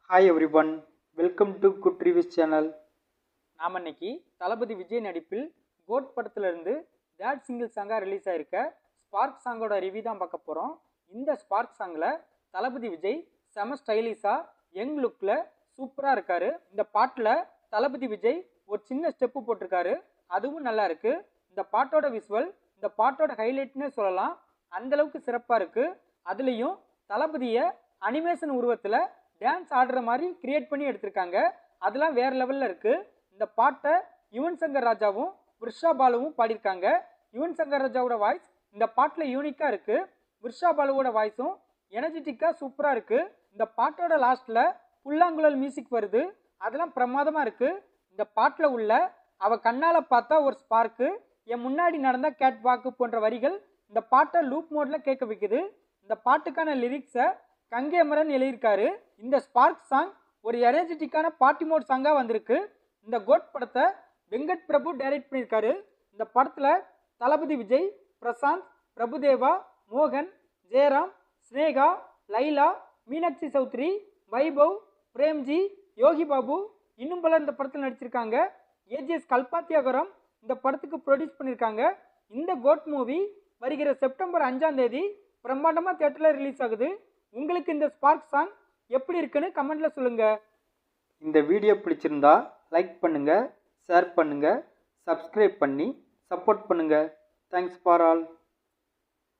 Hi every one, welcome to good reviews channel. நாம் இன்னைக்கு தளபதி விஜய் நடிப்பில் கோட் படத்துலேருந்து தேட் சிங்கிள் சாங்காக ரிலீஸ் ஆகிருக்க ஸ்பார்க் சாங்கோட ரிவ்யூ தான் பார்க்க போகிறோம். இந்த ஸ்பார்க் சாங்கில் தளபதி விஜய் செம ஸ்டைலிஷாக யங் லுக்கில் சூப்பராக இருக்கார். இந்த பாட்டில் தளபதி விஜய் ஒரு சின்ன ஸ்டெப்பு போட்டிருக்காரு, அதுவும் நல்லா இருக்குது. இந்த பாட்டோட விஷுவல் இந்த பாட்டோட ஹைலைட்னே சொல்லலாம், அந்தளவுக்கு சிறப்பாக இருக்குது. அதுலேயும் தளபதியை அனிமேஷன் உருவத்தில் டான்ஸ் ஆடுற மாதிரி கிரியேட் பண்ணி எடுத்திருக்காங்க, அதெல்லாம் வேற லெவலில் இருக்குது. இந்த பாட்டை யுவன் சங்கர் ராஜாவும் விர்ஷா பாலுவும் பாடியிருக்காங்க. யுவன் சங்கர் ராஜாவோட வாய்ஸ் இந்த பாட்டில் யூனிக்காக இருக்குது, விர்ஷா பாலுவோட வாய்ஸும் எனர்ஜெட்டிக்காக சூப்பராக இருக்குது. இந்த பாட்டோட லாஸ்ட்டில் புல்லாங்குழல் மியூசிக் வருது, அதெல்லாம் பிரமாதமாக இருக்குது. இந்த பாட்டில் உள்ள அவ கண்ணால் பார்த்தா ஒரு ஸ்பார்க்கு, என் முன்னாடி நடந்த கேட் வாக்கு போன்ற வரிகள் இந்த பாட்டை லூப் மோடில் கேட்க வைக்குது. இந்த பாட்டுக்கான லிரிக்ஸை கங்கேமரன் எழுதியிருக்காரு. இந்த ஸ்பார்க் சாங் ஒரு எனர்ஜெட்டிக்கான பார்ட்டி மோட் சாங்காக வந்திருக்கு. இந்த கோட் படத்தை வெங்கட் பிரபு டைரக்ட் பண்ணியிருக்காரு. இந்த படத்தில் தளபதி விஜய், பிரசாந்த், பிரபுதேவா, மோகன், ஜெயராம், ஸ்னேகா, லைலா, மீனாட்சி சௌத்ரி, வைபவ், பிரேம்ஜி, யோகி பாபு இன்னும் பலர் இந்த படத்தில் நடிச்சிருக்காங்க. ஏஜிஎஸ் கல்பாத்தியாகரம் இந்த படத்துக்கு ப்ரொடியூஸ் பண்ணியிருக்காங்க. இந்த கோட் மூவி வருகிற செப்டம்பர் 5ஆம் தேதி பிரம்மாண்டமாக தியேட்டரில் ரிலீஸ் ஆகுது. உங்களுக்கு இந்த ஸ்பார்க் சாங் எப்படி இருக்குன்னு கமெண்ட்ல சொல்லுங்க. இந்த வீடியோ பிடிச்சிருந்தா லைக் பண்ணுங்க, ஷேர் பண்ணுங்க, சப்ஸ்கிரைப் பண்ணி சப்போர்ட் பண்ணுங்க. Thanks for all.